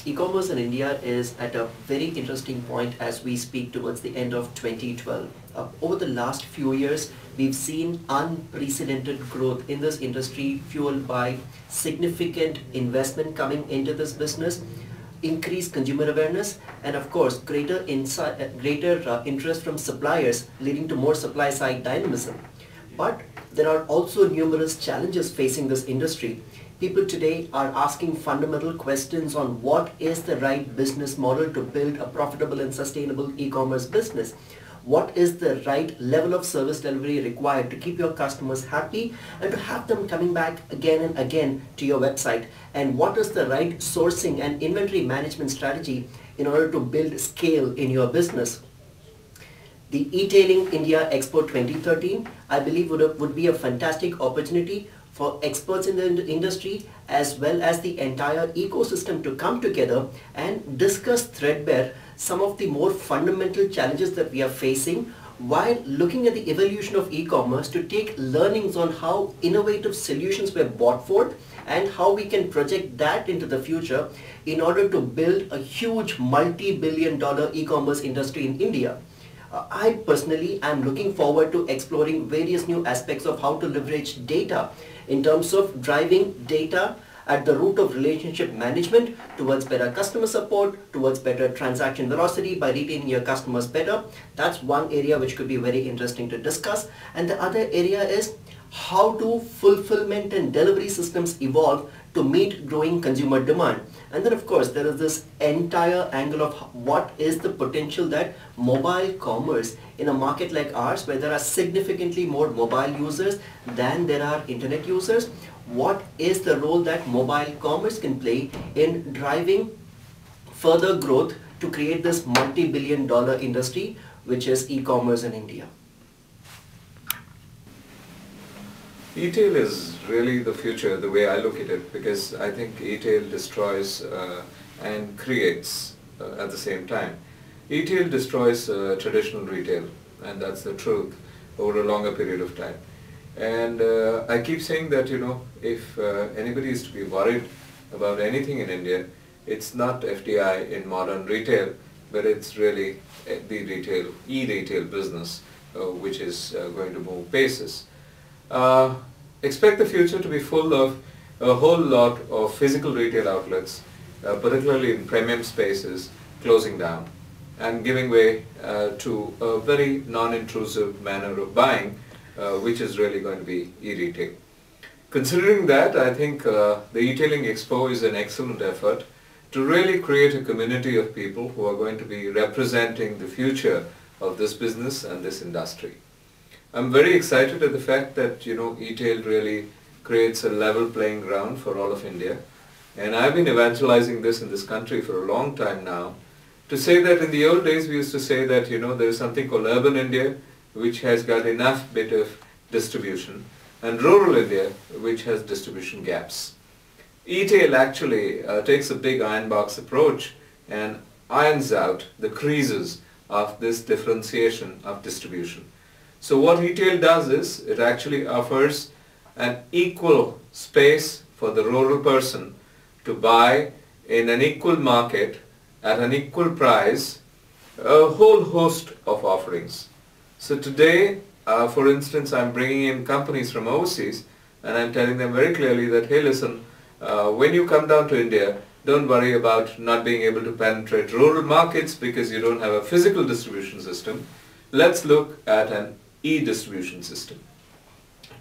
E-commerce in India is at a very interesting point as we speak towards the end of 2012. Over the last few years, we've seen unprecedented growth in this industry fueled by significant investment coming into this business, increased consumer awareness, and of course, greater interest from suppliers leading to more supply side dynamism. But there are also numerous challenges facing this industry. People today are asking fundamental questions on what is the right business model to build a profitable and sustainable e-commerce business. What is the right level of service delivery required to keep your customers happy and to have them coming back again and again to your website? And what is the right sourcing and inventory management strategy in order to build scale in your business? The Etailing India Expo 2013, I believe would be a fantastic opportunity for experts in the industry as well as the entire ecosystem to come together and discuss threadbare some of the more fundamental challenges that we are facing while looking at the evolution of e-commerce to take learnings on how innovative solutions were brought forth and how we can project that into the future in order to build a huge multi-billion-dollar e-commerce industry in India. I personally am looking forward to exploring various new aspects of how to leverage data in terms of driving data at the root of relationship management towards better customer support, towards better transaction velocity by retaining your customers better. That's one area which could be very interesting to discuss. And the other area is how do fulfillment and delivery systems evolve to meet growing consumer demand. And then of course there is this entire angle of what is the potential that mobile commerce in a market like ours where there are significantly more mobile users than there are internet users, what is the role that mobile commerce can play in driving further growth to create this multi-billion-dollar industry which is e-commerce in India. Retail is really the future, the way I look at it, because I think retail destroys and creates at the same time. Retail destroys traditional retail, and that's the truth, over a longer period of time. And I keep saying that, you know, if anybody is to be worried about anything in India, it's not FDI in modern retail, but it's really the retail, e-retail business, which is going to move paces. Expect the future to be full of a whole lot of physical retail outlets, particularly in premium spaces, closing down and giving way to a very non-intrusive manner of buying, which is really going to be e-retail. Considering that, I think the Etailing Expo is an excellent effort to really create a community of people who are going to be representing the future of this business and this industry. I'm very excited at the fact that, you know, e-tail really creates a level playing ground for all of India. And I've been evangelizing this in this country for a long time now to say that in the old days we used to say that, you know, there is something called urban India which has got enough bit of distribution and rural India which has distribution gaps. E-tail actually takes a big iron box approach and irons out the creases of this differentiation of distribution. So what retail does is, it actually offers an equal space for the rural person to buy in an equal market at an equal price a whole host of offerings. So today, for instance, I'm bringing in companies from overseas and I'm telling them very clearly that, hey listen, when you come down to India, don't worry about not being able to penetrate rural markets because you don't have a physical distribution system. Let's look at an e-distribution system.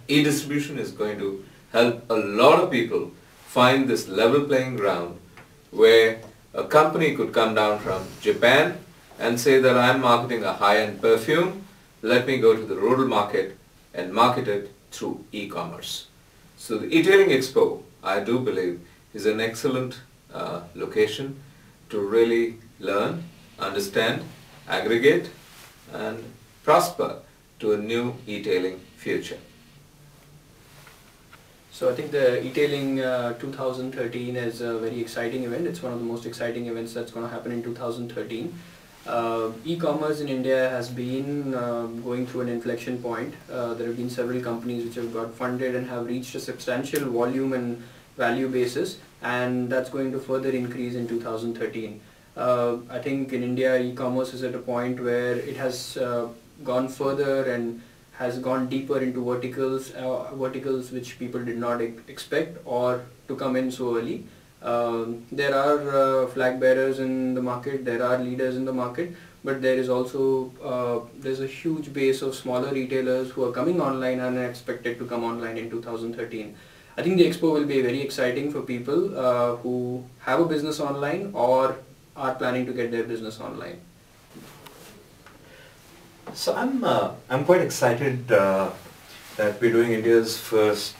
E-distribution is going to help a lot of people find this level playing ground where a company could come down from Japan and say that I'm marketing a high-end perfume, let me go to the rural market and market it through e-commerce. So the Etailing Expo, I do believe, is an excellent location to really learn, understand, aggregate and prosper to a new e-tailing future. So I think the Etailing 2013 is a very exciting event. It's one of the most exciting events that's going to happen in 2013. E-commerce in India has been going through an inflection point. There have been several companies which have got funded and have reached a substantial volume and value basis, and that's going to further increase in 2013. I think in India e-commerce is at a point where it has gone further and has gone deeper into verticals which people did not expect or to come in so early. There are flag bearers in the market, there are leaders in the market, but there is also there's a huge base of smaller retailers who are coming online and are expected to come online in 2013. I think the expo will be very exciting for people who have a business online or are planning to get their business online. So I'm quite excited that we're doing India's first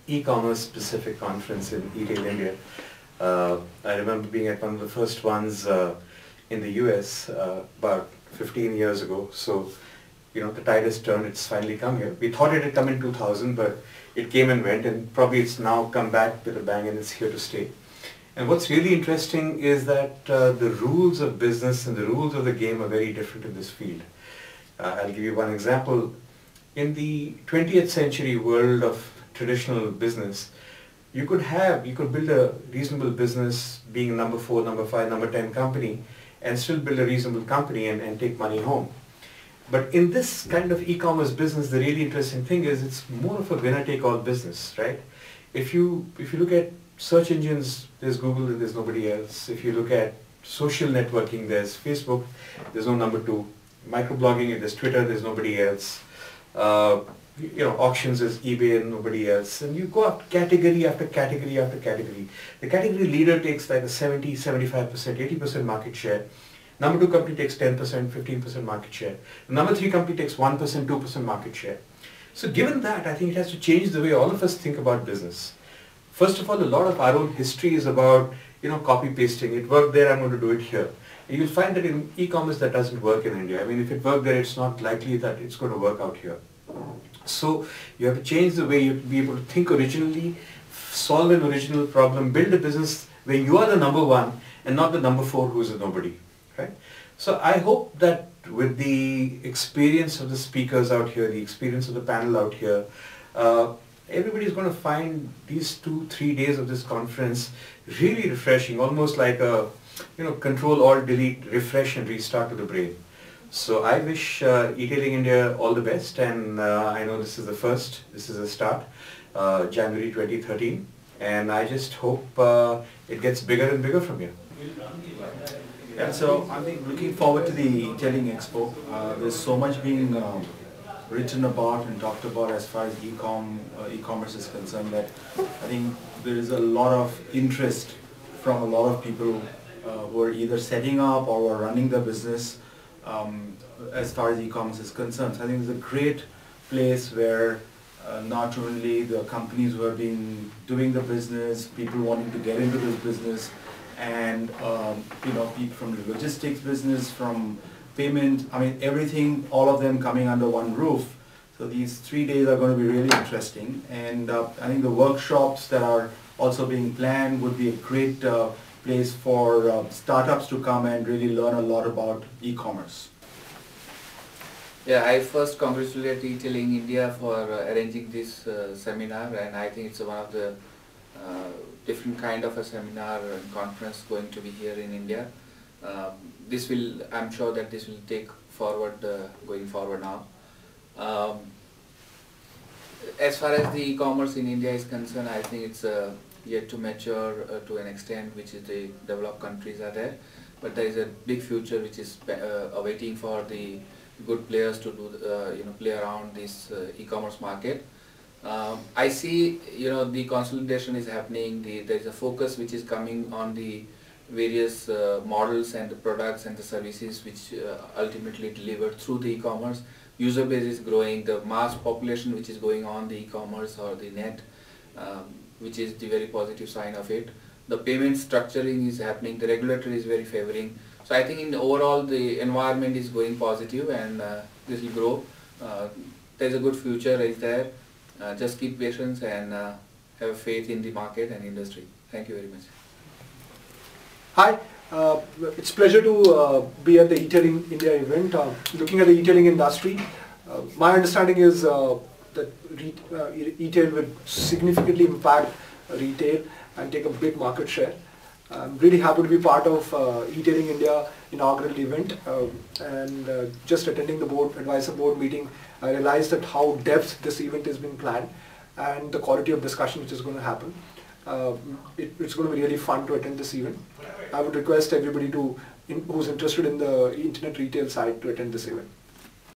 e-commerce specific conference in Etailing, India. I remember being at one of the first ones in the US about 15 years ago. So, you know, the tide has turned, it's finally come here. We thought it had come in 2000, but it came and went, and probably it's now come back with a bang and it's here to stay. And what's really interesting is that the rules of business and the rules of the game are very different in this field. I'll give you one example. In the 20th century world of traditional business, you could build a reasonable business being number 4, number 5, number 10 company and still build a reasonable company and take money home. But in this kind of e-commerce business, the really interesting thing is it's more of a winner-take-all business, right? If you look at search engines, there's Google and there's nobody else. If you look at social networking, there's Facebook, there's no number 2. Microblogging, there's Twitter, there's nobody else. You know, auctions is eBay and nobody else. And you go up category after category after category. The category leader takes like a 70, 75%, 80% market share. Number 2 company takes 10%, 15% market share. The number 3 company takes 1%, 2% market share. So given that, I think it has to change the way all of us think about business. First of all, a lot of our own history is about, you know, copy pasting. It worked there, I'm going to do it here. And you'll find that in e-commerce that doesn't work in India. I mean, if it worked there, it's not likely that it's going to work out here. So you have to change the way you be able to think originally, solve an original problem, build a business where you are the number 1 and not the number 4 who is a nobody. Right? So I hope that with the experience of the speakers out here, the experience of the panel out here, everybody is going to find these 2-3 days of this conference really refreshing, almost like a, you know, Control Alt Delete, refresh and restart to the brain. So I wish Etailing India all the best, and I know this is the first, this is a start, January 2013, and I just hope it gets bigger and bigger from here. Yeah, so I think looking forward to the Etailing Expo. There's so much being written about and talked about as far as e-commerce is concerned that I think there is a lot of interest from a lot of people who are either setting up or who are running the business as far as e-commerce is concerned. So I think it's a great place where not only the companies who have been doing the business, people wanting to get into this business, and you know, people from the logistics business, from payment, I mean everything, all of them coming under one roof. So these 3 days are going to be really interesting, and I think the workshops that are also being planned would be a great place for startups to come and really learn a lot about e-commerce. Yeah, I first congratulate Etailing India for arranging this seminar, and I think it's one of the different kind of a seminar and conference going to be here in India. This will, I'm sure that this will take forward going forward now. As far as the e-commerce in India is concerned, I think it's yet to mature to an extent which is the developed countries are there, but there is a big future which is awaiting for the good players to do play around this e-commerce market. I see, you know, the consolidation is happening. There is a focus which is coming on the various models and the products and the services which ultimately delivered through the e-commerce. User base is growing, the mass population which is going on the e-commerce or the net, which is the very positive sign of it. The payment structuring is happening, the regulator is very favoring. So I think in the overall the environment is going positive, and this will grow. There's a good future is there. Just keep patience and have faith in the market and industry. Thank you very much. Hi, it's a pleasure to be at the Etailing India event. Looking at the e-tailing industry, my understanding is that e-tail will significantly impact retail, and take a big market share. I'm really happy to be part of Etailing India inaugural event, and just attending the advisor board meeting, I realized that how depth this event has been planned and the quality of discussion which is going to happen. It's going to be really fun to attend this event. I would request everybody who's interested in the internet retail side to attend this event.